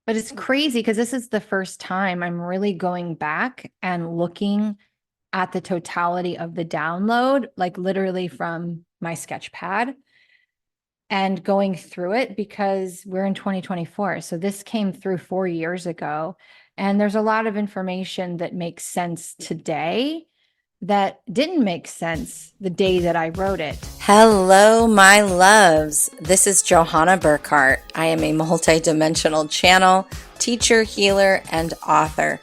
But it's crazy because this is the first time I'm really going back and looking at the totality of the download, like literally from my sketch pad and going through it because we're in 2024. So this came through 4 years ago. And there's a lot of information that makes sense today that didn't make sense the day that I wrote it. Hello, my loves. This is Johanna Burkhardt. I am a multidimensional channel, teacher, healer, and author.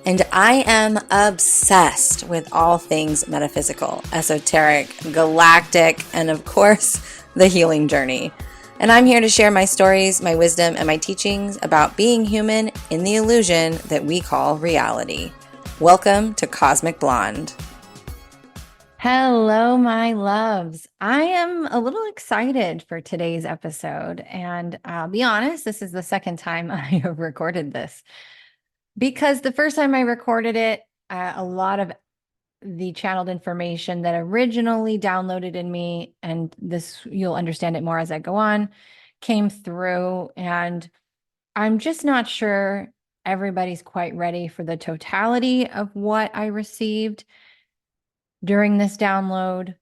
And I am obsessed with all things metaphysical, esoteric, galactic, and of course, the healing journey. And I'm here to share my stories, my wisdom, and my teachings about being human in the illusion that we call reality. Welcome to Cosmic Blonde. Hello, my loves. I am a little excited for today's episode. And I'll be honest, this is the second time I have recorded this because the first time I recorded it, a lot of the channeled information that originally downloaded in me, and this you'll understand it more as I go on, came through. And I'm just not sure everybody's quite ready for the totality of what I received during this download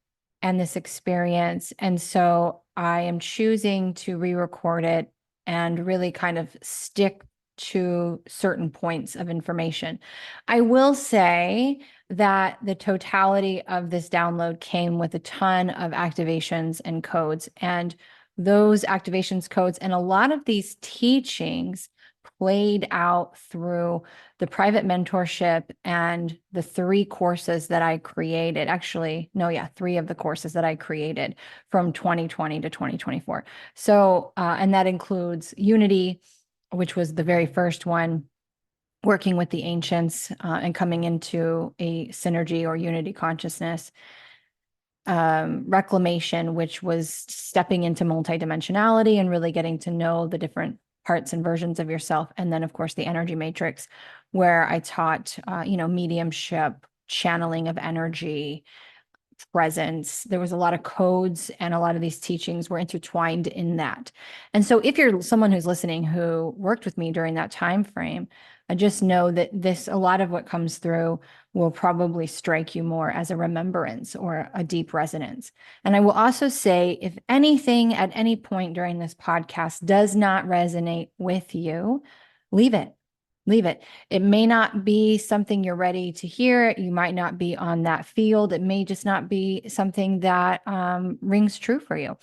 and this experience. And so I am choosing to re-record it and really kind of stick to certain points of information. I will say that the totality of this download came with a ton of activations and codes. And those activations, codes, and a lot of these teachings played out through the private mentorship and the 3 courses that I created. Actually, no, yeah, 3 of the courses that I created from 2020 to 2024. So, and that includes Unity, which was the very first one, working with the ancients and coming into a synergy or unity consciousness. Reclamation, which was stepping into multidimensionality and really getting to know the different parts and versions of yourself. And then, of course, the energy matrix, where I taught, mediumship, channeling of energy, presence. There was a lot of codes, and a lot of these teachings were intertwined in that. And so if you're someone who's listening who worked with me during that time frame, I just know that a lot of what comes through will probably strike you more as a remembrance or a deep resonance. And I will also say, if anything at any point during this podcast does not resonate with you, leave it. Leave it. It may not be something you're ready to hear. You might not be on that field. It may just not be something that rings true for you.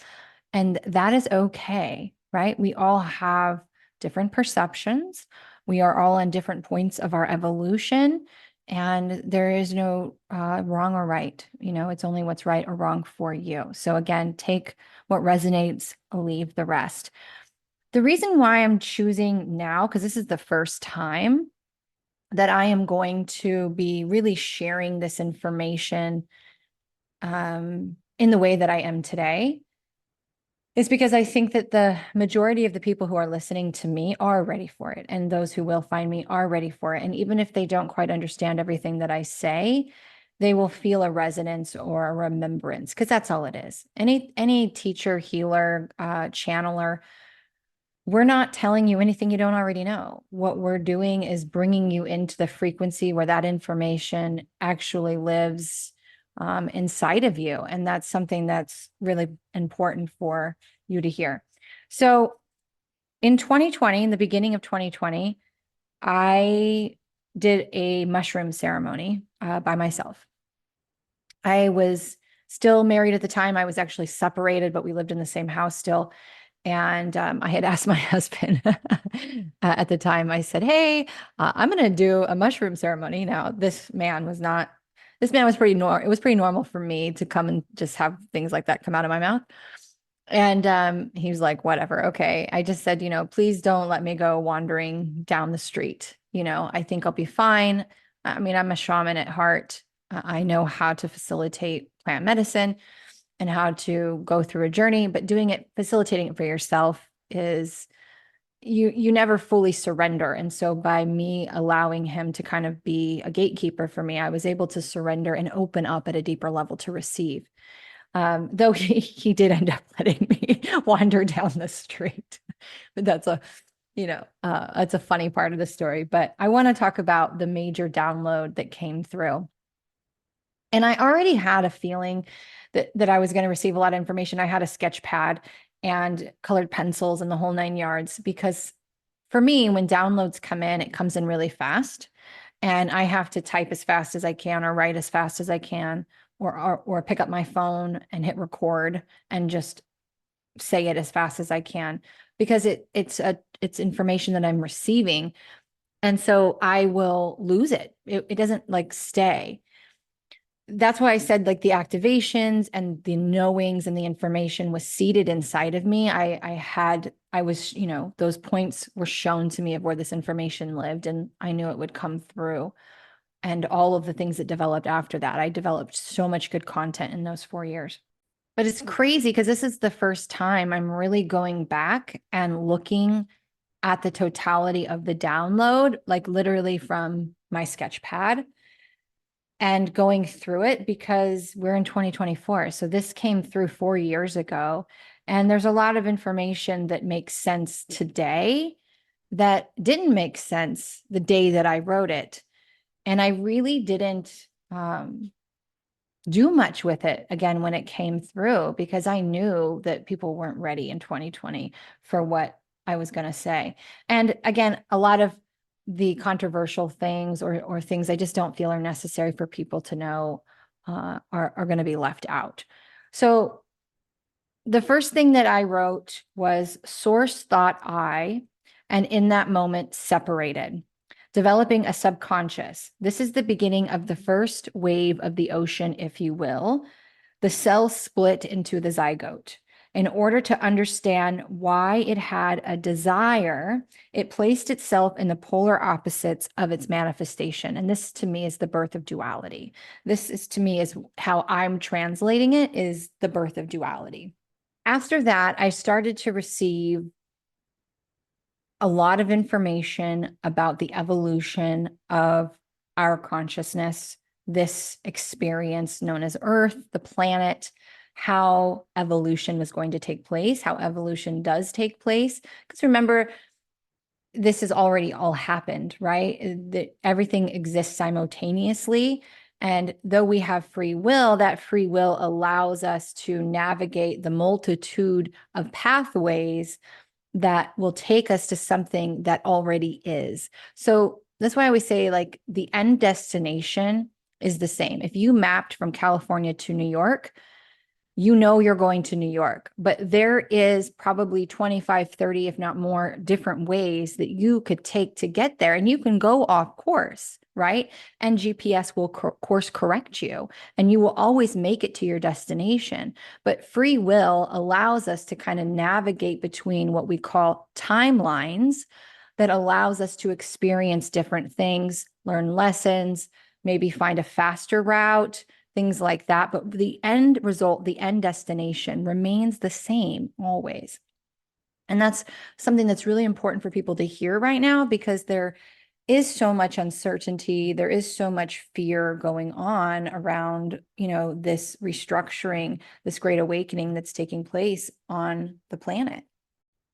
And that is okay, right? We all have different perceptions. We are all on different points of our evolution. And there is no wrong or right. It's only what's right or wrong for you. So again, take what resonates, leave the rest. The reason why I'm choosing now, because this is the first time that I am going to be really sharing this information in the way that I am today, is because I think that the majority of the people who are listening to me are ready for it. And those who will find me are ready for it. And even if they don't quite understand everything that I say, they will feel a resonance or a remembrance, because that's all it is. Any teacher, healer, channeler, we're not telling you anything you don't already know. What we're doing is bringing you into the frequency where that information actually lives inside of you. And that's something that's really important for you to hear. So in 2020, in the beginning of 2020, I did a mushroom ceremony by myself. I was still married at the time. I was actually separated, but we lived in the same house still. And I had asked my husband at the time, I said, hey, I'm going to do a mushroom ceremony. Now, this man was pretty normal. It was pretty normal for me to come and just have things like that come out of my mouth. And he was like, whatever. Okay. I just said, please don't let me go wandering down the street. I think I'll be fine. I mean, I'm a shaman at heart. I know how to facilitate plant medicine and how to go through a journey, but facilitating it for yourself is you never fully surrender. And so by me allowing him to kind of be a gatekeeper for me, I was able to surrender and open up at a deeper level to receive. Though he did end up letting me wander down the street, but It's a funny part of the story, but I want to talk about the major download that came through. And I already had a feeling that I was going to receive a lot of information. I had a sketch pad and colored pencils and the whole 9 yards, because for me, when downloads come in, it comes in really fast. And I have to type as fast as I can or write as fast as I can, or pick up my phone and hit record and just say it as fast as I can, because it's information that I'm receiving. And so I will lose it. It doesn't like stay. That's why I said like the activations and the knowings and the information was seated inside of me. I was, those points were shown to me of where this information lived, and I knew it would come through. And all of the things that developed after that, I developed so much good content in those 4 years. But it's crazy because this is the first time I'm really going back and looking at the totality of the download, like literally from my sketch pad, and going through it, because we're in 2024. So this came through 4 years ago. And there's a lot of information that makes sense today that didn't make sense the day that I wrote it. And I really didn't do much with it again when it came through, because I knew that people weren't ready in 2020 for what I was going to say. And again, a lot of the controversial things or things I just don't feel are necessary for people to know are going to be left out. So the first thing that I wrote was source thought I, and in that moment separated. Developing a subconscious. This is the beginning of the first wave of the ocean, if you will. The cell split into the zygote. In order to understand why it had a desire, it placed itself in the polar opposites of its manifestation. And this to me is the birth of duality. This is to me is how I'm translating it, is the birth of duality. After that, I started to receive a lot of information about the evolution of our consciousness, this experience known as Earth, the planet, how evolution was going to take place, how evolution does take place. Because remember, this has already all happened, right? That everything exists simultaneously. And though we have free will, that free will allows us to navigate the multitude of pathways that will take us to something that already is. So that's why I always say, like, the end destination is the same. If you mapped from California to New York, you're going to New York, but there is probably 25, 30, if not more, different ways that you could take to get there. And you can go off course, right? And GPS will course correct you, and you will always make it to your destination. But free will allows us to kind of navigate between what we call timelines that allows us to experience different things, learn lessons, maybe find a faster route, things like that. But the end result, the end destination remains the same always. And that's something that's really important for people to hear right now, because there is so much uncertainty. There is so much fear going on around, this restructuring, this great awakening that's taking place on the planet.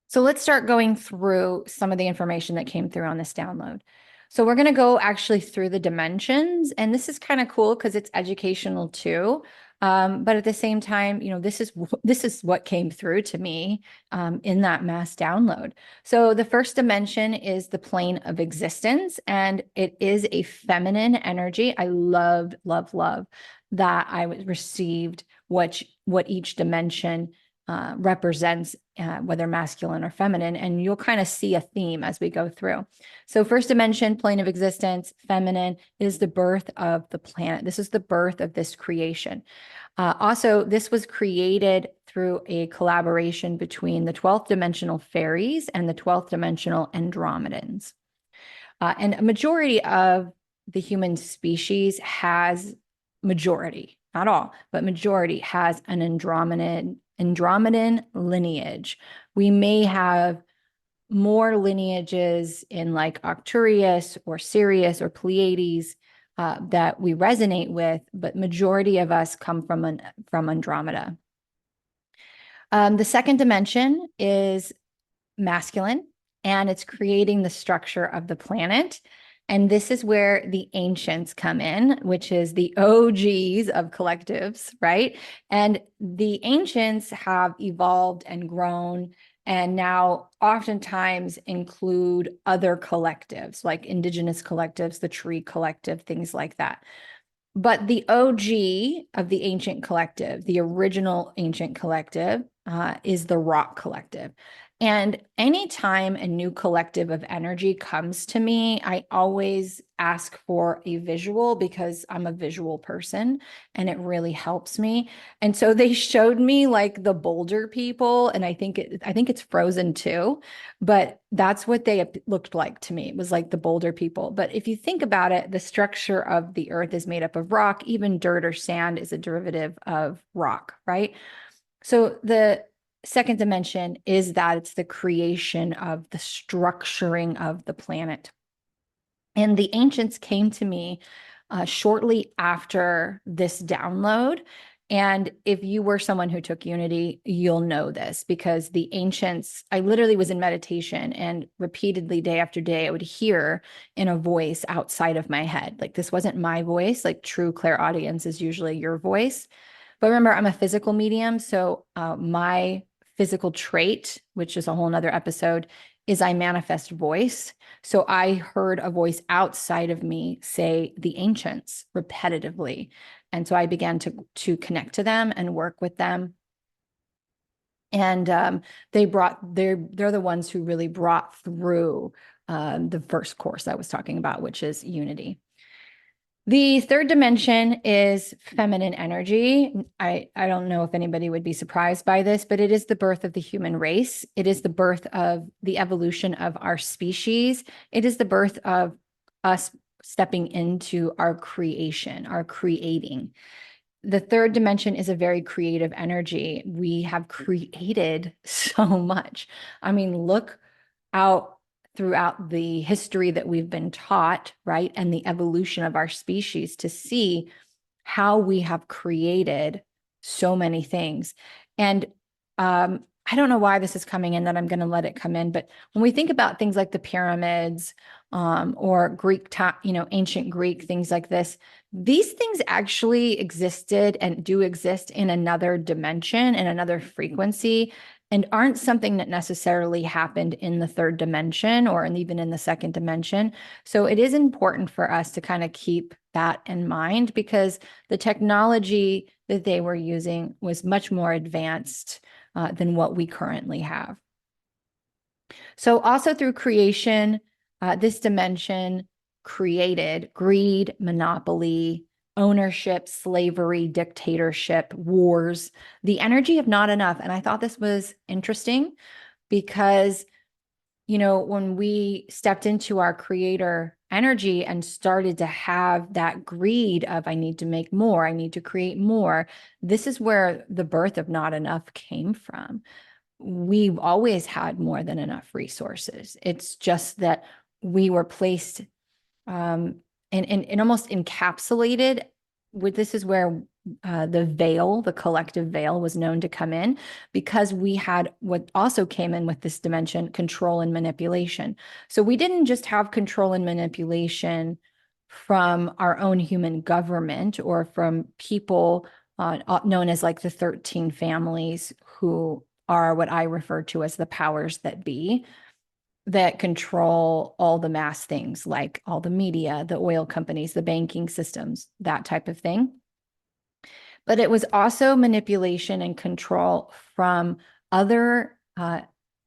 So let's start going through some of the information that came through on this download. So we're going to go actually through the dimensions, and this is kind of cool because it's educational too. But at the same time, this is what came through to me in that mass download. So the first dimension is the plane of existence, and it is a feminine energy. I loved, love, love that I received what each dimension represents, whether masculine or feminine, and you'll kind of see a theme as we go through. So first dimension, plane of existence, feminine, is the birth of the planet. This is the birth of this creation. Also, this was created through a collaboration between the 12th dimensional fairies and the 12th dimensional Andromedans. And a majority of the human species has not all, but majority has an Andromedan lineage. We may have more lineages in like Arcturus or Sirius or Pleiades that we resonate with, but majority of us come from Andromeda. The second dimension is masculine. and it's creating the structure of the planet. And this is where the ancients come in, which is the OGs of collectives, right? And the ancients have evolved and grown and now oftentimes include other collectives like indigenous collectives, the tree collective, things like that. But the OG of the ancient collective, the original ancient collective, is the rock collective. And anytime a new collective of energy comes to me, I always ask for a visual because I'm a visual person and it really helps me. And so they showed me like the boulder people, and I think it's Frozen too, but that's what they looked like to me. It was like the boulder people. But if you think about it, the structure of the earth is made up of rock. Even dirt or sand is a derivative of rock, right? So the second dimension is that it's the creation of the structuring of the planet. And the ancients came to me shortly after this download. And if you were someone who took Unity, you'll know this because the ancients, I literally was in meditation and repeatedly, day after day, I would hear in a voice outside of my head. Like this wasn't my voice, like true clairaudience is usually your voice. But remember, I'm a physical medium. So my physical trait, which is a whole nother episode, is I manifest voice. So I heard a voice outside of me say the ancients repetitively. And so I began to connect to them and work with them. And they're the ones who really brought through the first course I was talking about, which is Unity. The third dimension is feminine energy. I don't know if anybody would be surprised by this, but it is the birth of the human race. It is the birth of the evolution of our species. It is the birth of us stepping into our creation, our creating. The third dimension is a very creative energy. We have created so much. I mean, look out throughout the history that we've been taught, right? And the evolution of our species to see how we have created so many things. And I don't know why this is coming in, that I'm going to let it come in. But when we think about things like the pyramids or ancient Greek, things like this, these things actually existed and do exist in another dimension, in another frequency, and aren't something that necessarily happened in the third dimension or even in the second dimension. So it is important for us to kind of keep that in mind because the technology that they were using was much more advanced than what we currently have. So also through creation, this dimension created greed, monopoly, ownership, slavery, dictatorship, wars, the energy of not enough. And I thought this was interesting because, you know, when we stepped into our creator energy and started to have that greed of, I need to make more, I need to create more, this is where the birth of not enough came from. We've always had more than enough resources. It's just that we were placed and almost encapsulated with, this is where the veil, the collective veil, was known to come in because we had what also came in with this dimension, control and manipulation. So we didn't just have control and manipulation from our own human government or from people known as like the 13 families, who are what I refer to as the powers that be, that control all the mass things like all the media, the oil companies, the banking systems, that type of thing. But it was also manipulation and control from other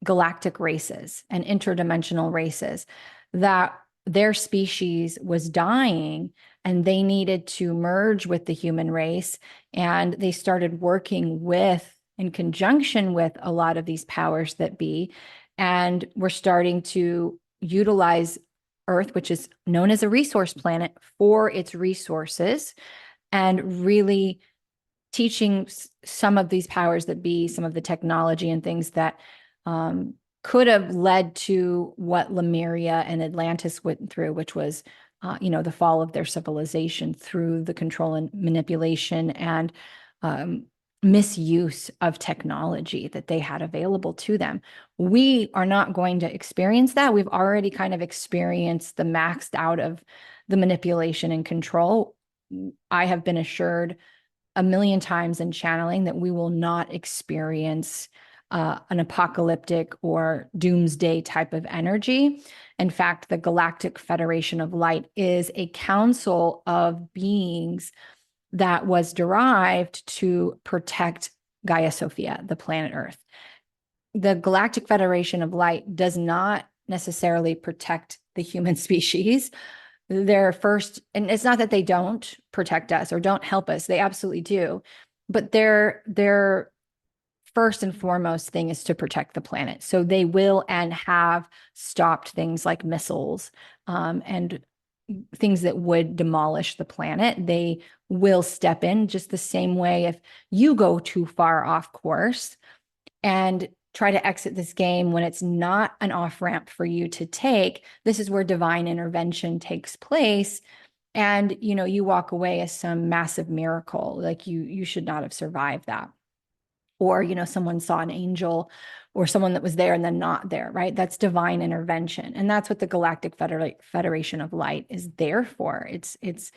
galactic races and interdimensional races, that their species was dying and they needed to merge with the human race. And they started working with, in conjunction with, a lot of these powers that be. And we're starting to utilize Earth, which is known as a resource planet, for its resources, and really teaching some of these powers that be some of the technology and things that could have led to what Lemuria and Atlantis went through, which was, the fall of their civilization through the control and manipulation and misuse of technology that they had available to them. We are not going to experience that. We've already kind of experienced the maxed out of the manipulation and control. I have been assured a million times in channeling that we will not experience an apocalyptic or doomsday type of energy. In fact, the Galactic Federation of Light is a council of beings that was derived to protect Gaia Sophia, the planet Earth. The Galactic Federation of Light does not necessarily protect the human species. They're first, and it's not that they don't protect us or don't help us, they absolutely do. But their first and foremost thing is to protect the planet. So they will and have stopped things like missiles and things that would demolish the planet. They will step in just the same way if you go too far off course and try to exit this game when it's not an off ramp for you to take. This is where divine intervention takes place. And you walk away as some massive miracle, like you should not have survived that. Or someone saw an angel or someone that was there and then not there, right? That's divine intervention. And that's what the Galactic Federation of Light is there for. It's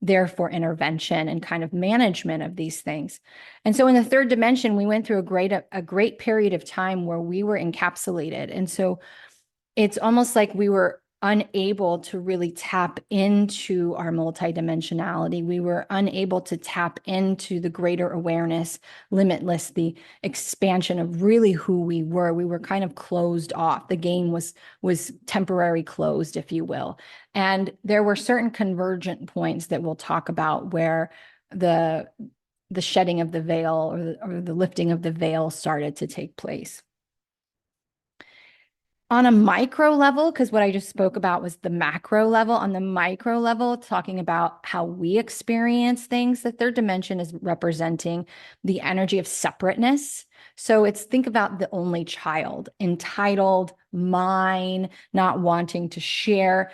there for intervention and kind of management of these things. And so in the third dimension, we went through a great period of time where we were encapsulated. And so it's almost like we were unable to really tap into our multidimensionality. We were unable to tap into the greater awareness, limitless, the expansion of really who we were. We were kind of closed off. The game was temporary closed, if you will. And there were certain convergent points that we'll talk about where the shedding of the veil or the lifting of the veil started to take place. On a micro level, because what I just spoke about was the macro level, on the micro level, talking about how we experience things, the third dimension is representing the energy of separateness. So think about the only child, entitled, mine, not wanting to share.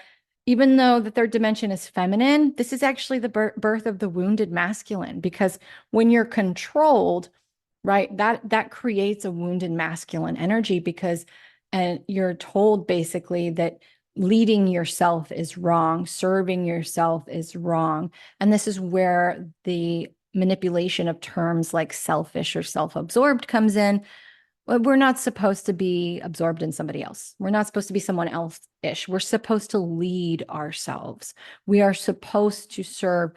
Even though the third dimension is feminine, this is actually the birth of the wounded masculine, because when you're controlled, right, that creates a wounded masculine energy, because and you're told basically that leading yourself is wrong, serving yourself is wrong. And this is where the manipulation of terms like selfish or self-absorbed comes in. We're not supposed to be absorbed in somebody else. We're not supposed to be someone else-ish. We're supposed to lead ourselves. We are supposed to serve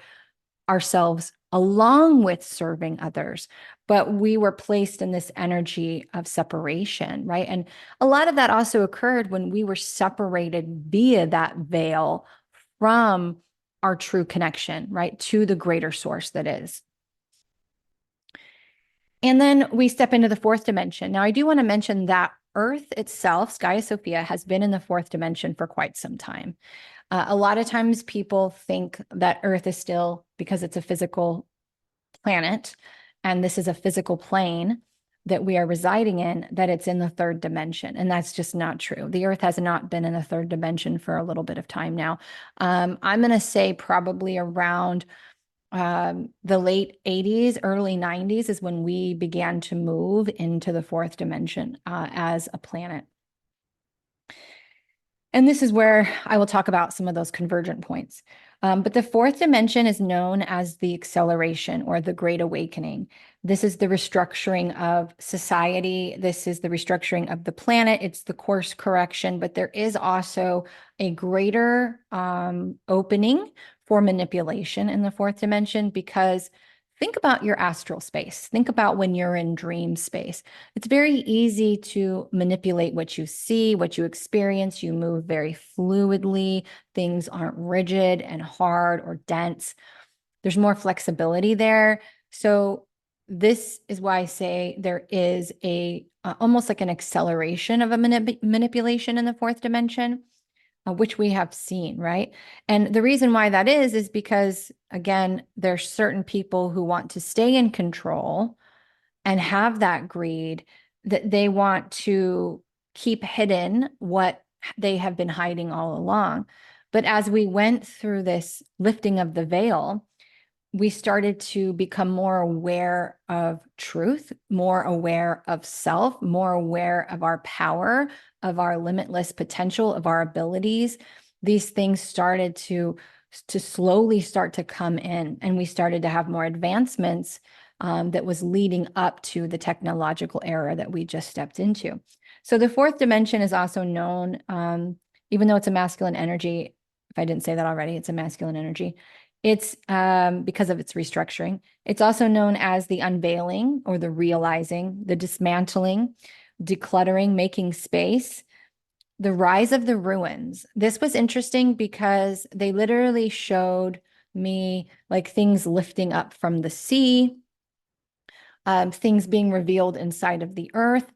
ourselves along with serving others. But we were placed in this energy of separation, right? And a lot of that also occurred when we were separated via that veil from our true connection, right? To the greater source that is. And then we step into the fourth dimension. Now, I do want to mention that Earth itself, Gaia Sophia, has been in the fourth dimension for quite some time. A lot of times people think that Earth is still, because it's a physical planet, and this is a physical plane that we are residing in, that it's in the third dimension. And that's just not true. The Earth has not been in the third dimension for a little bit of time now. I'm going to say probably around the late 80s, early 90s is when we began to move into the fourth dimension as a planet. And this is where I will talk about some of those convergent points. But the fourth dimension is known as the acceleration or the Great Awakening. This is the restructuring of society. This is the restructuring of the planet. It's the course correction, but there is also a greater opening for manipulation in the fourth dimension, because think about your astral space. Think about when you're in dream space. It's very easy to manipulate what you see, what you experience. You move very fluidly. Things aren't rigid and hard or dense. There's more flexibility there. So this is why I say there is almost like an acceleration of a manipulation in the fourth dimension, which we have seen, right? And the reason why that is because, again, there's certain people who want to stay in control and have that greed, that they want to keep hidden what they have been hiding all along. But as we went through this lifting of the veil, we started to become more aware of truth, more aware of self, more aware of our power, of our limitless potential, of our abilities. These things started to slowly start to come in, and we started to have more advancements that was leading up to the technological era that we just stepped into. So the fourth dimension is also known, even though it's a masculine energy, if I didn't say that already, it's a masculine energy. It's because of its restructuring. It's also known as the unveiling or the realizing, the dismantling, decluttering, making space, the rise of the ruins. This was interesting because they literally showed me like things lifting up from the sea, things being revealed inside of the earth.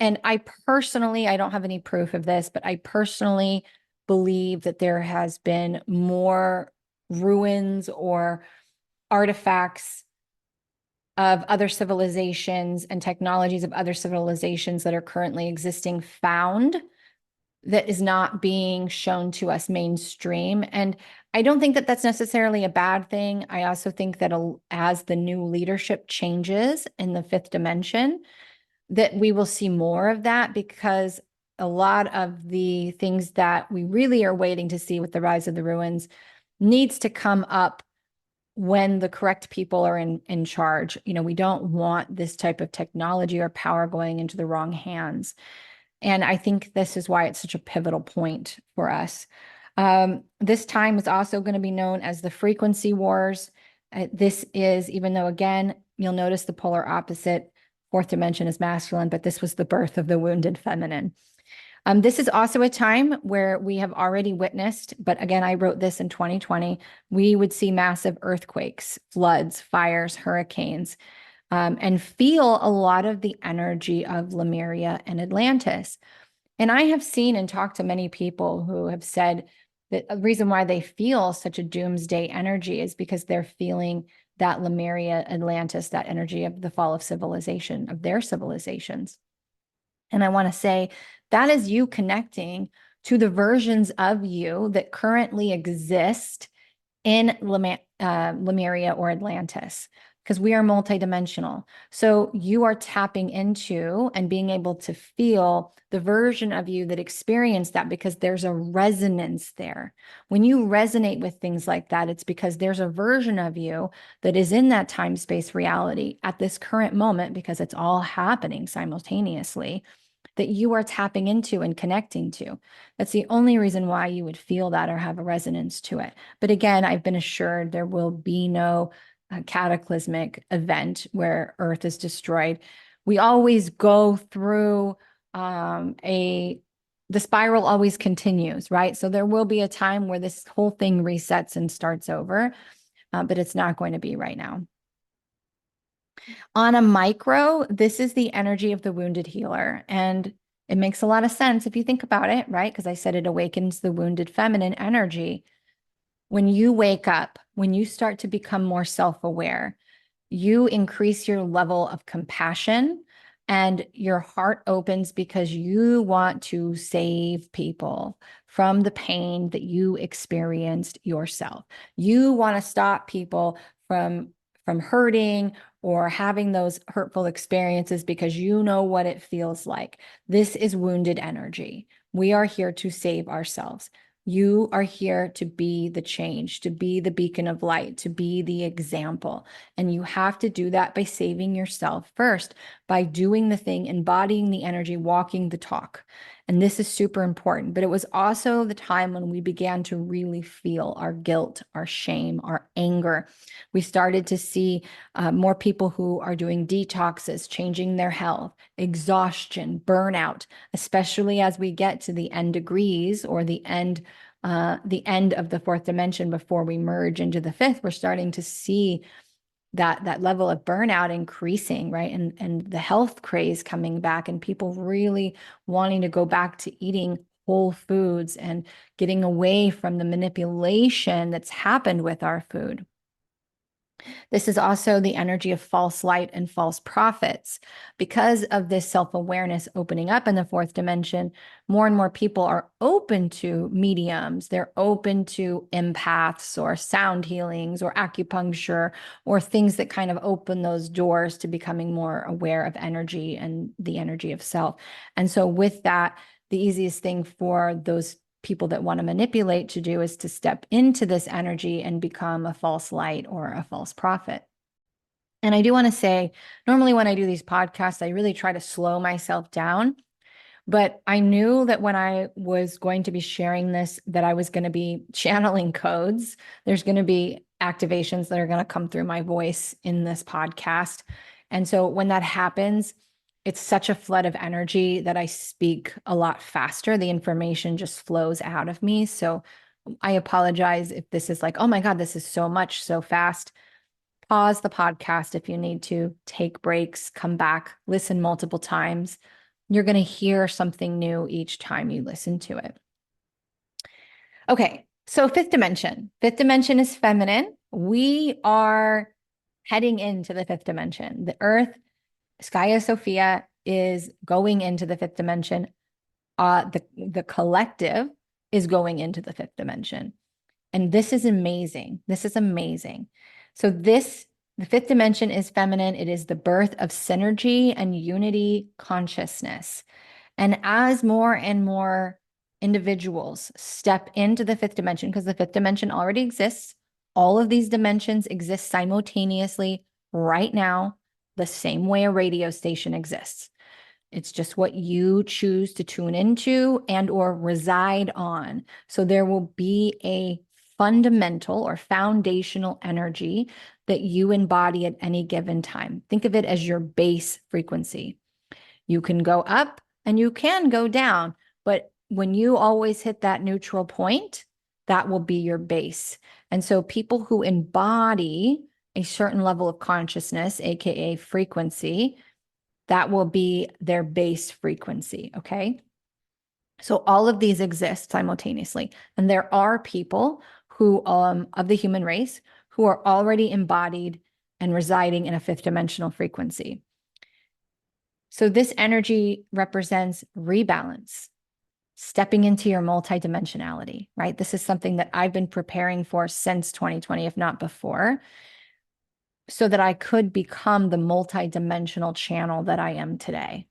And I personally, I don't have any proof of this, but I personally believe that there has been more ruins or artifacts of other civilizations and technologies of other civilizations that are currently existing found that is not being shown to us mainstream. And I don't think that that's necessarily a bad thing. I also think that as the new leadership changes in the fifth dimension, that we will see more of that, because a lot of the things that we really are waiting to see with the rise of the ruins needs to come up when the correct people are in charge. You know, we don't want this type of technology or power going into the wrong hands. And I think this is why it's such a pivotal point for us. This time is also going to be known as the frequency wars. This is, even though, again, you'll notice the polar opposite, fourth dimension is masculine, but this was the birth of the wounded feminine. This is also a time where we have already witnessed, but again, I wrote this in 2020, we would see massive earthquakes, floods, fires, hurricanes, and feel a lot of the energy of Lemuria and Atlantis. And I have seen and talked to many people who have said that the reason why they feel such a doomsday energy is because they're feeling that Lemuria, Atlantis, that energy of the fall of civilization, of their civilizations. And I want to say that is you connecting to the versions of you that currently exist in Lemuria or Atlantis, because we are multidimensional. So you are tapping into and being able to feel the version of you that experienced that, because there's a resonance there. When you resonate with things like that, it's because there's a version of you that is in that time space reality at this current moment, because it's all happening simultaneously, that you are tapping into and connecting to. That's the only reason why you would feel that or have a resonance to it. But again, I've been assured there will be no cataclysmic event where Earth is destroyed. We always go through the spiral always continues, right? So there will be a time where this whole thing resets and starts over, but it's not going to be right now. On a micro, this is the energy of the wounded healer. And it makes a lot of sense if you think about it, right? Because I said it awakens the wounded feminine energy. When you wake up, when you start to become more self-aware, you increase your level of compassion and your heart opens because you want to save people from the pain that you experienced yourself. You want to stop people from hurting or having those hurtful experiences because you know what it feels like. This is wounded energy. We are here to save ourselves. You are here to be the change, to be the beacon of light, to be the example. And you have to do that by saving yourself first, by doing the thing, embodying the energy, walking the talk. And this is super important. But it was also the time when we began to really feel our guilt, our shame, our anger. We started to see more people who are doing detoxes, changing their health, exhaustion, burnout, especially as we get to the end degrees or the end of the fourth dimension before we merge into the fifth. We're starting to see that level of burnout increasing, right? And the health craze coming back, and people really wanting to go back to eating whole foods and getting away from the manipulation that's happened with our food. This is also the energy of false light and false prophets. Because of this self-awareness opening up in the fourth dimension, more and more people are open to mediums. They're open to empaths or sound healings or acupuncture or things that kind of open those doors to becoming more aware of energy and the energy of self. And so with that, the easiest thing for those people that want to manipulate to do is to step into this energy and become a false light or a false prophet. And I do want to say, normally when I do these podcasts, I really try to slow myself down. But I knew that when I was going to be sharing this, that I was going to be channeling codes. There's going to be activations that are going to come through my voice in this podcast. And so when that happens, it's such a flood of energy that I speak a lot faster. The information just flows out of me. So I apologize if this is like, oh my God, this is so much so fast. Pause the podcast if you need to, take breaks, come back, listen multiple times. You're going to hear something new each time you listen to it. Okay, so fifth dimension. Fifth dimension is feminine. We are heading into the fifth dimension. The Earth, Skaya Sophia, is going into the fifth dimension. The collective is going into the fifth dimension. And this is amazing. This is amazing. So the fifth dimension is feminine. It is the birth of synergy and unity consciousness. And as more and more individuals step into the fifth dimension, because the fifth dimension already exists, all of these dimensions exist simultaneously right now, the same way a radio station exists. It's just what you choose to tune into and or reside on. So there will be a fundamental or foundational energy that you embody at any given time. Think of it as your base frequency. You can go up and you can go down, but when you always hit that neutral point, that will be your base. And so people who embody a certain level of consciousness, AKA frequency, that will be their base frequency. Okay. So all of these exist simultaneously. And there are people who, of the human race, who are already embodied and residing in a fifth dimensional frequency. So this energy represents rebalance, stepping into your multidimensionality, right? This is something that I've been preparing for since 2020, if not before, so that I could become the multidimensional channel that I am today.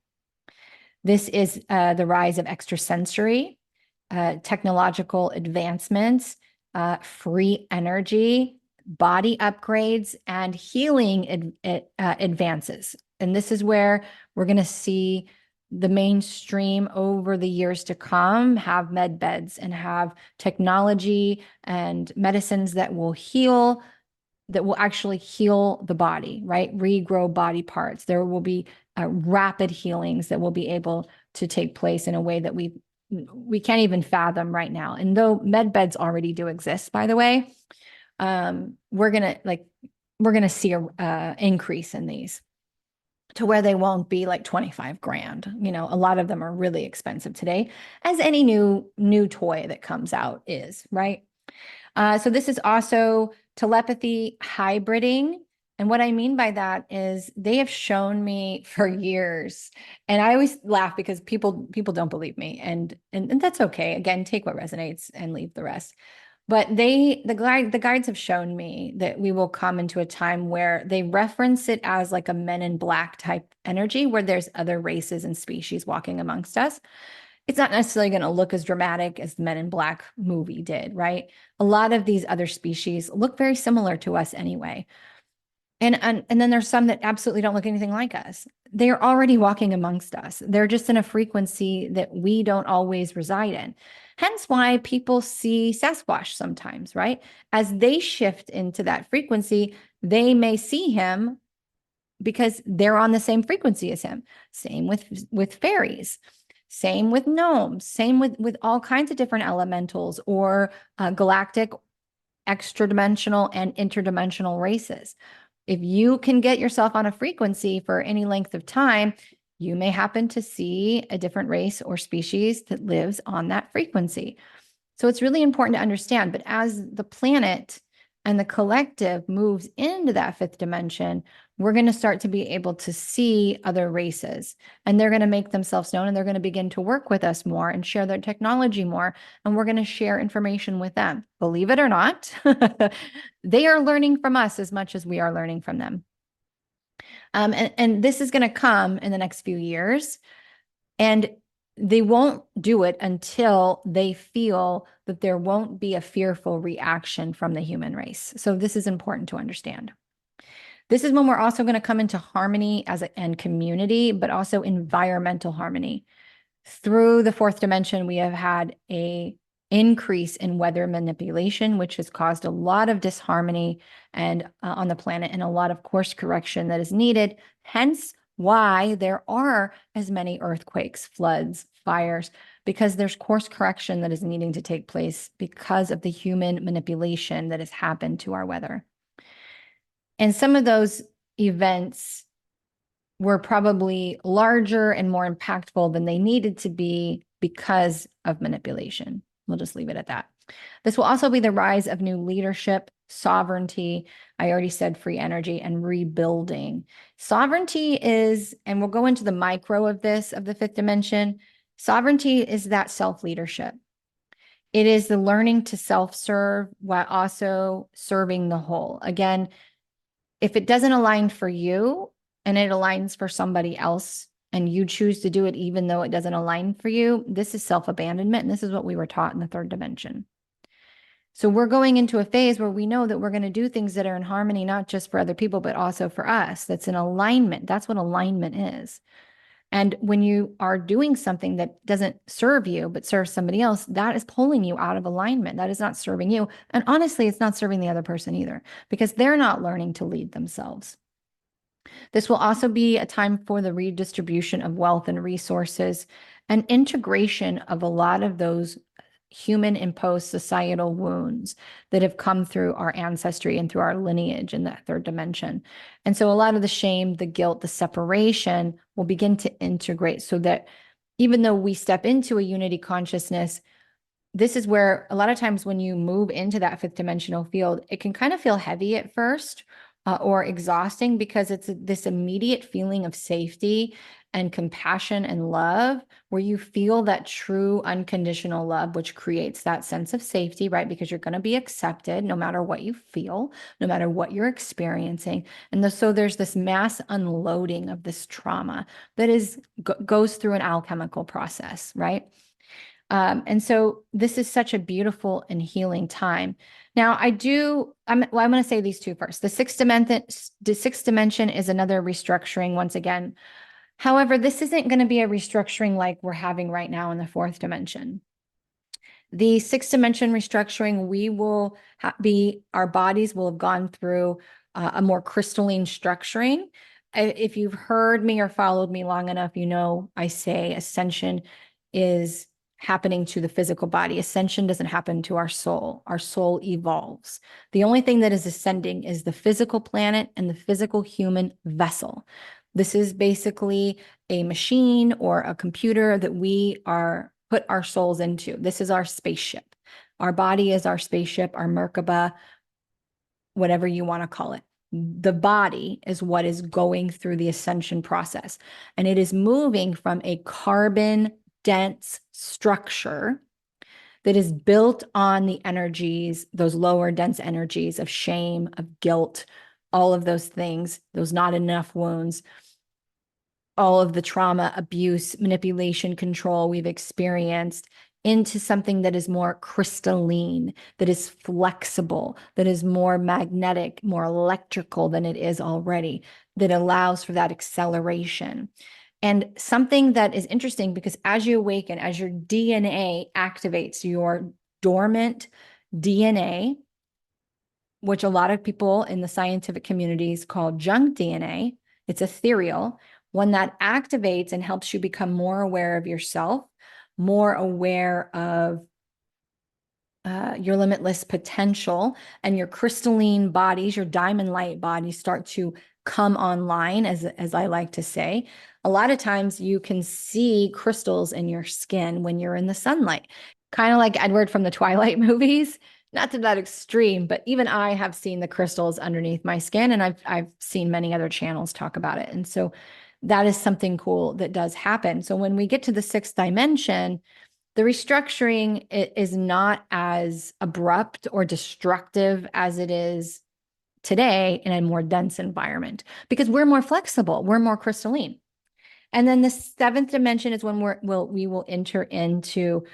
This is the rise of extrasensory, technological advancements, free energy, body upgrades, and healing advances. And this is where we're going to see the mainstream over the years to come have med beds and have technology and medicines that will heal, that will actually heal the body, right? Regrow body parts. There will be rapid healings that will be able to take place in a way that we can't even fathom right now. And though med beds already do exist, by the way, we're gonna see a increase in these to where they won't be like 25 grand. You know, a lot of them are really expensive today, as any new toy that comes out is, right? So this is also telepathy hybriding. And what I mean by that is they have shown me for years, and I always laugh because people don't believe me, and that's okay. Again, take what resonates and leave the rest. But the guides have shown me that we will come into a time where they reference it as like a Men in Black type energy, where there's other races and species walking amongst us. It's not necessarily going to look as dramatic as the Men in Black movie did, right? A lot of these other species look very similar to us anyway. And then there's some that absolutely don't look anything like us. They're already walking amongst us. They're just in a frequency that we don't always reside in. Hence why people see Sasquatch sometimes, right? As they shift into that frequency, they may see him because they're on the same frequency as him. Same with fairies. Same with gnomes, same with all kinds of different elementals or galactic, extra dimensional, and interdimensional races. If you can get yourself on a frequency for any length of time, you may happen to see a different race or species that lives on that frequency. So it's really important to understand. But as the planet and the collective moves into that fifth dimension, we're going to start to be able to see other races, and they're going to make themselves known, and they're going to begin to work with us more and share their technology more. And we're going to share information with them. Believe it or not, they are learning from us as much as we are learning from them. And this is going to come in the next few years. And they won't do it until they feel that there won't be a fearful reaction from the human race. So this is important to understand. This is when we're also going to come into harmony and community, but also environmental harmony. Through the fourth dimension, we have had a increase in weather manipulation, which has caused a lot of disharmony and on the planet, and a lot of course correction that is needed. Hence, why there are as many earthquakes, floods, fires, because there's course correction that is needing to take place because of the human manipulation that has happened to our weather. And some of those events were probably larger and more impactful than they needed to be because of manipulation. We'll just leave it at that. This will also be the rise of new leadership, sovereignty. I already said free energy and rebuilding. Sovereignty is, and we'll go into the micro of this, of the fifth dimension. Sovereignty is that self-leadership. It is the learning to self-serve while also serving the whole. Again, if it doesn't align for you and it aligns for somebody else, and you choose to do it even though it doesn't align for you, this is self-abandonment. And this is what we were taught in the third dimension. So we're going into a phase where we know that we're going to do things that are in harmony, not just for other people, but also for us. That's in alignment. That's what alignment is. And when you are doing something that doesn't serve you, but serves somebody else, that is pulling you out of alignment. That is not serving you. And honestly, it's not serving the other person either, because they're not learning to lead themselves. This will also be a time for the redistribution of wealth and resources and integration of a lot of those human imposed societal wounds that have come through our ancestry and through our lineage in that third dimension. And so a lot of the shame, the guilt, the separation will begin to integrate, so that even though we step into a unity consciousness, this is where a lot of times when you move into that fifth dimensional field, it can kind of feel heavy at first, or exhausting, because it's this immediate feeling of safety and compassion and love, where you feel that true unconditional love, which creates that sense of safety, right? Because you're going to be accepted no matter what you feel, no matter what you're experiencing. And so there's this mass unloading of this trauma that goes through an alchemical process, right? And so this is such a beautiful and healing time. Now, I'm going to say these two first. The sixth dimension is another restructuring once again. However, this isn't going to be a restructuring like we're having right now in the fourth dimension. The sixth dimension restructuring, we will our bodies will have gone through a more crystalline structuring. If you've heard me or followed me long enough, you know I say ascension is happening to the physical body. Ascension doesn't happen to our soul. Our soul evolves. The only thing that is ascending is the physical planet and the physical human vessel. This is basically a machine or a computer that we put our souls into. This is our spaceship. Our body is our spaceship, our Merkaba, whatever you want to call it. The body is what is going through the ascension process. And it is moving from a carbon dense structure that is built on the energies, those lower dense energies of shame, of guilt, all of those things, those not enough wounds, all of the trauma, abuse, manipulation, control we've experienced, into something that is more crystalline, that is flexible, that is more magnetic, more electrical than it is already, that allows for that acceleration. And something that is interesting, because as you awaken, as your DNA activates, your dormant DNA, which a lot of people in the scientific communities call junk DNA, it's ethereal, one that activates and helps you become more aware of yourself, more aware of your limitless potential, and your crystalline bodies, your diamond light bodies start to come online, as I like to say. A lot of times you can see crystals in your skin when you're in the sunlight, kind of like Edward from the Twilight movies. not to that extreme, but even I have seen the crystals underneath my skin, and I've seen many other channels talk about it. And so that is something cool that does happen. So when we get to the sixth dimension, the restructuring is not as abrupt or destructive as it is today in a more dense environment because we're more flexible, we're more crystalline. And then the seventh dimension is when we will enter into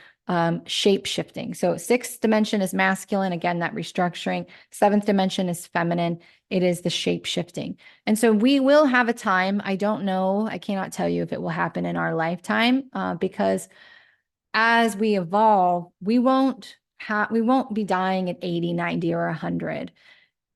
shape shifting. So sixth dimension is masculine, again, that restructuring. Seventh dimension is feminine. It is the shape shifting. And so we will have a time. I don't know. I cannot tell you if it will happen in our lifetime because as we evolve, we won't be dying at 80, 90, or 100.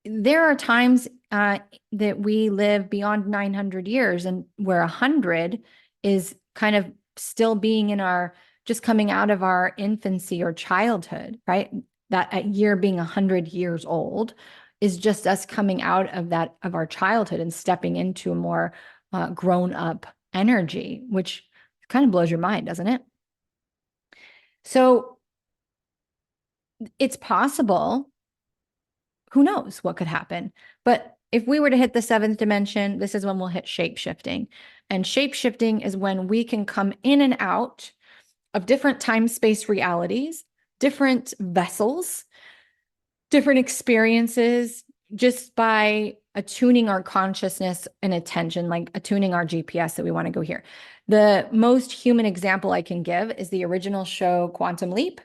There are times that we live beyond 900 years and where 100 is kind of still being in our, just coming out of our infancy or childhood, right? That at year being 100 years old is just us coming out of that, of our childhood and stepping into a more grown up energy, which kind of blows your mind, doesn't it? So it's possible. Who knows what could happen? But if we were to hit the seventh dimension, this is when we'll hit shape shifting. And shape shifting is when we can come in and out of different time space realities, different vessels, different experiences, just by attuning our consciousness and attention, like attuning our GPS that we want to go here. The most human example I can give is the original show Quantum Leap.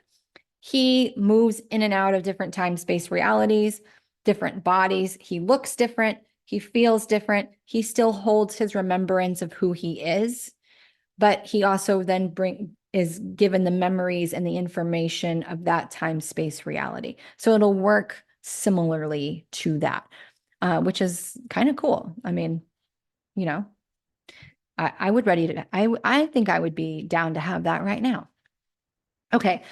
He moves in and out of different time space realities, different bodies. He looks different. He feels different. He still holds his remembrance of who he is, but he also then is given the memories and the information of that time space reality. So it'll work similarly to that, which is kind of cool. I mean, you know, I would ready to, I think I would be down to have that right now. Okay.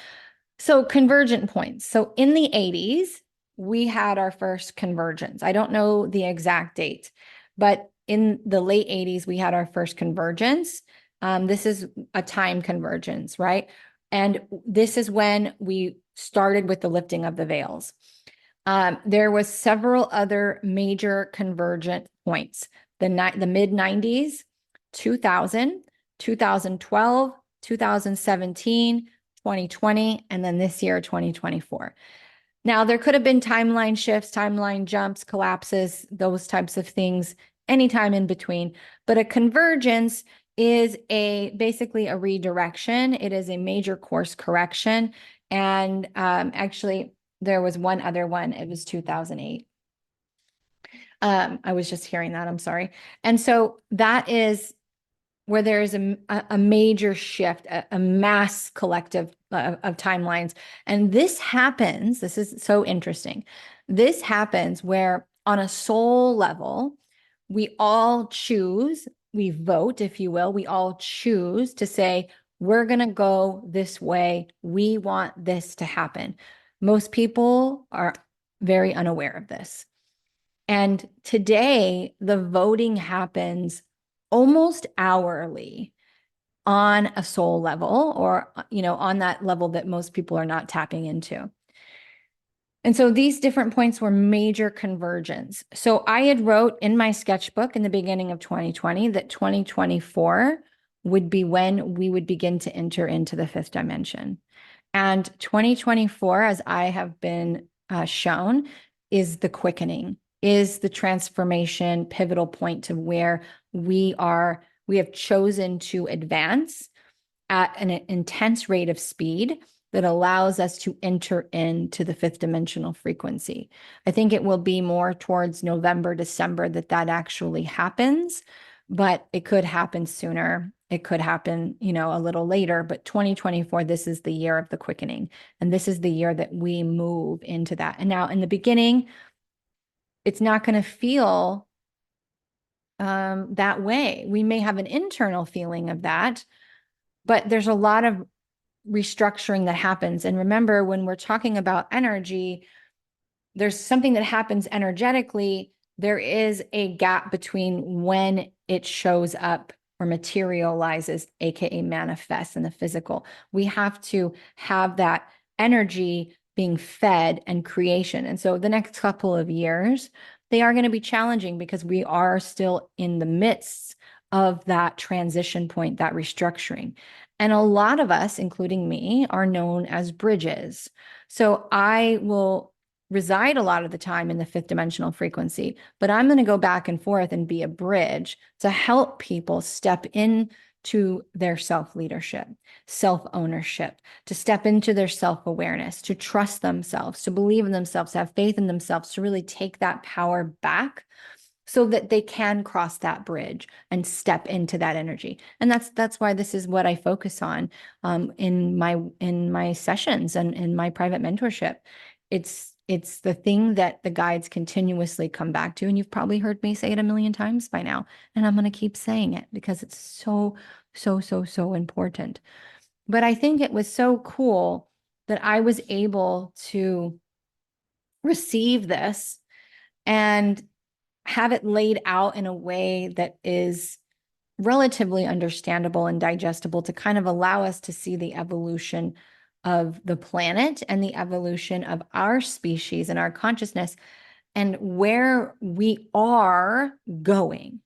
So convergent points. So in the 80s, we had our first convergence. I don't know the exact date, but in the late 80s, we had our first convergence. This is a time convergence, right? And this is when we started with the lifting of the veils. There was several other major convergent points. The mid 90s, 2000, 2012, 2017, 2020, and then this year, 2024. Now, there could have been timeline shifts, timeline jumps, collapses, those types of things anytime in between. But a convergence is basically a redirection. It is a major course correction. And actually, there was one other one. It was 2008. I was just hearing that. I'm sorry. And so that is where there is a major shift, a mass collective of timelines. And this happens, this is so interesting. This happens where on a soul level, we all choose, we vote, if you will, we all choose to say, we're going to go this way. We want this to happen. Most people are very unaware of this. And today, the voting happens almost hourly on a soul level or, on that level that most people are not tapping into. And so these different points were major convergence. So I had wrote in my sketchbook in the beginning of 2020 that 2024 would be when we would begin to enter into the fifth dimension. And 2024, as I have been shown, is the quickening, is the transformation pivotal point to where we have chosen to advance at an intense rate of speed that allows us to enter into the fifth dimensional frequency. I think it will be more towards November, December that actually happens, but it could happen sooner. It could happen, a little later, but 2024, this is the year of the quickening. And this is the year that we move into that. And now in the beginning, it's not going to feel that way. We may have an internal feeling of that, but there's a lot of restructuring that happens. And remember, when we're talking about energy, there's something that happens energetically. There is a gap between when it shows up or materializes, aka manifests in the physical. We have to have that energy being fed and creation. And so the next couple of years, they are going to be challenging because we are still in the midst of that transition point, that restructuring. And a lot of us, including me, are known as bridges. So I will reside a lot of the time in the fifth dimensional frequency, but I'm going to go back and forth and be a bridge to help people step into their self-leadership, self-ownership, to step into their self-awareness, to trust themselves, to believe in themselves, to have faith in themselves, to really take that power back so that they can cross that bridge and step into that energy. And that's why this is what I focus on in my sessions and in my private mentorship. It's the thing that the guides continuously come back to. And you've probably heard me say it a million times by now. And I'm going to keep saying it because it's so, so, so, so important. But I think it was so cool that I was able to receive this and have it laid out in a way that is relatively understandable and digestible to kind of allow us to see the evolution of the planet and the evolution of our species and our consciousness and where we are going.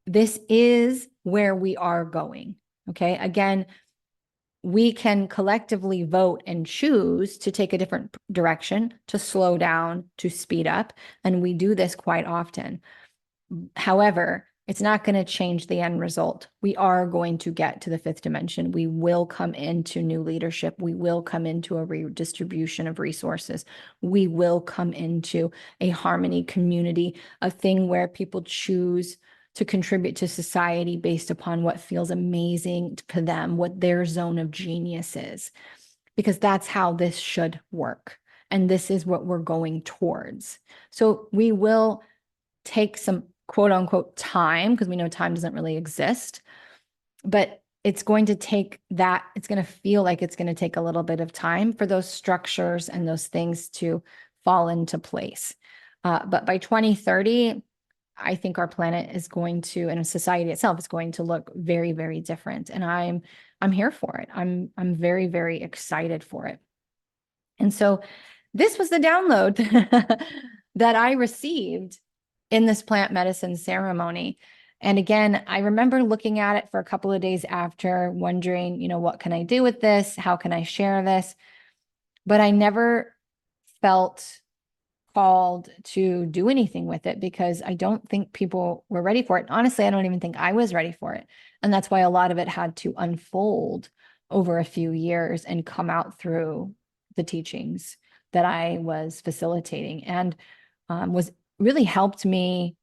This is where we are going. Okay. Again, we can collectively vote and choose to take a different direction, to slow down, to speed up. And we do this quite often. However, it's not going to change the end result. We are going to get to the fifth dimension. We will come into new leadership. We will come into a redistribution of resources. We will come into a harmony community, a thing where people choose to contribute to society based upon what feels amazing to them, what their zone of genius is, because that's how this should work. And this is what we're going towards. So we will take some quote unquote time, because we know time doesn't really exist, but it's going to take that, it's going to feel like it's going to take a little bit of time for those structures and those things to fall into place. But by 2030, I think our planet is going to, and society itself is going to look very, very different. And I'm here for it. I'm very, very excited for it. And so this was the download that I received in this plant medicine ceremony. And again, I remember looking at it for a couple of days after, wondering, what can I do with this? How can I share this? But I never felt called to do anything with it because I don't think people were ready for it. Honestly, I don't even think I was ready for it. And that's why a lot of it had to unfold over a few years and come out through the teachings that I was facilitating, and was really helped me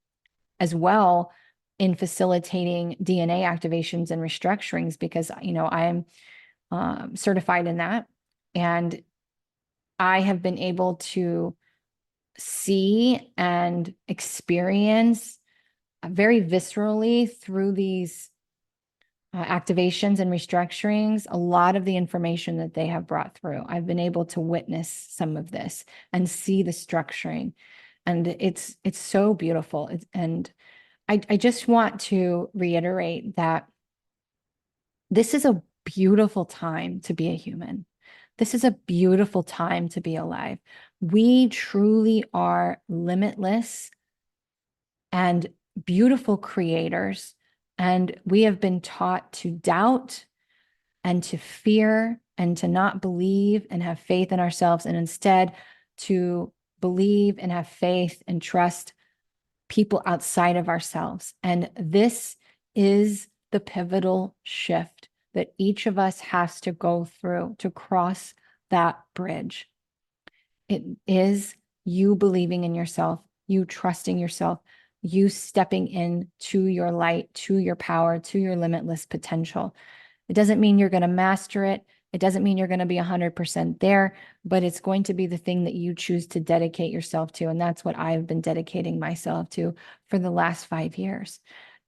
as well in facilitating DNA activations and restructurings because, I'm certified in that. And I have been able to see and experience very viscerally through these activations and restructurings a lot of the information that they have brought through. I've been able to witness some of this and see the structuring, and it's so beautiful. And I just want to reiterate that this is a beautiful time to be a human. This is a beautiful time to be alive. We truly are limitless and beautiful creators. And we have been taught to doubt and to fear and to not believe and have faith in ourselves, and instead to believe and have faith and trust people outside of ourselves. And this is the pivotal shift that each of us has to go through to cross that bridge. It is you believing in yourself, you trusting yourself, you stepping in to your light, to your power, to your limitless potential. It doesn't mean you're going to master it. It doesn't mean you're going to be 100% there, but it's going to be the thing that you choose to dedicate yourself to. And that's what I've been dedicating myself to for the last 5 years.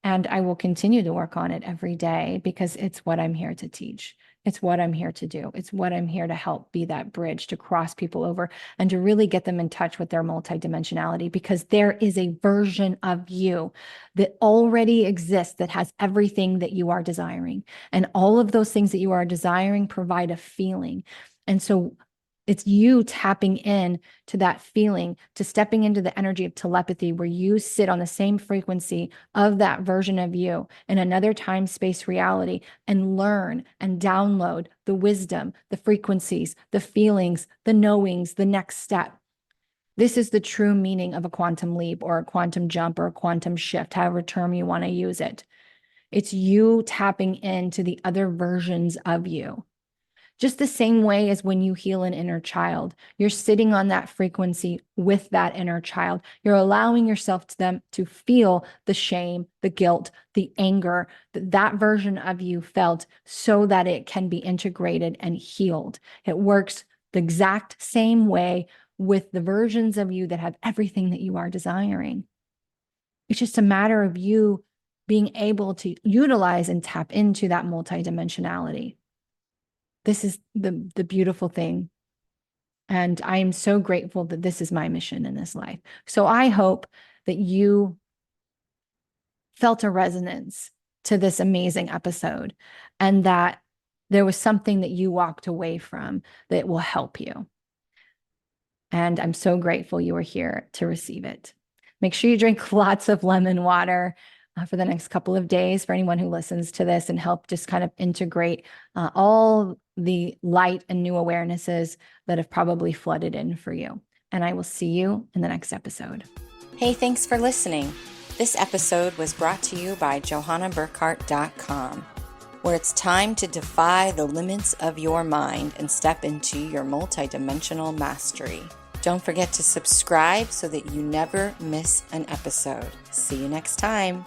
And I will continue to work on it every day because it's what I'm here to teach. It's what I'm here to do. It's what I'm here to help be that bridge to cross people over and to really get them in touch with their multidimensionality, because there is a version of you that already exists that has everything that you are desiring. And all of those things that you are desiring provide a feeling. And so It's you tapping in to that feeling, to stepping into the energy of telepathy where you sit on the same frequency of that version of you in another time space reality and learn and download the wisdom, the frequencies, the feelings, the knowings, the next step. This is the true meaning of a quantum leap or a quantum jump or a quantum shift, however term you want to use it. It's you tapping into the other versions of you. Just the same way as when you heal an inner child, you're sitting on that frequency with that inner child. You're allowing yourself to them to feel the shame, the guilt, the anger that that version of you felt so that it can be integrated and healed. It works the exact same way with the versions of you that have everything that you are desiring. It's just a matter of you being able to utilize and tap into that multidimensionality. This is the beautiful thing. And I am so grateful that this is my mission in this life. So I hope that you felt a resonance to this amazing episode and that there was something that you walked away from that will help you. And I'm so grateful you were here to receive it. Make sure you drink lots of lemon water for the next couple of days for anyone who listens to this and help just kind of integrate all the light and new awarenesses that have probably flooded in for you. And I will see you in the next episode. Hey, thanks for listening. This episode was brought to you by JohannaBurkhardt.com, where it's time to defy the limits of your mind and step into your multidimensional mastery. Don't forget to subscribe so that you never miss an episode. See you next time.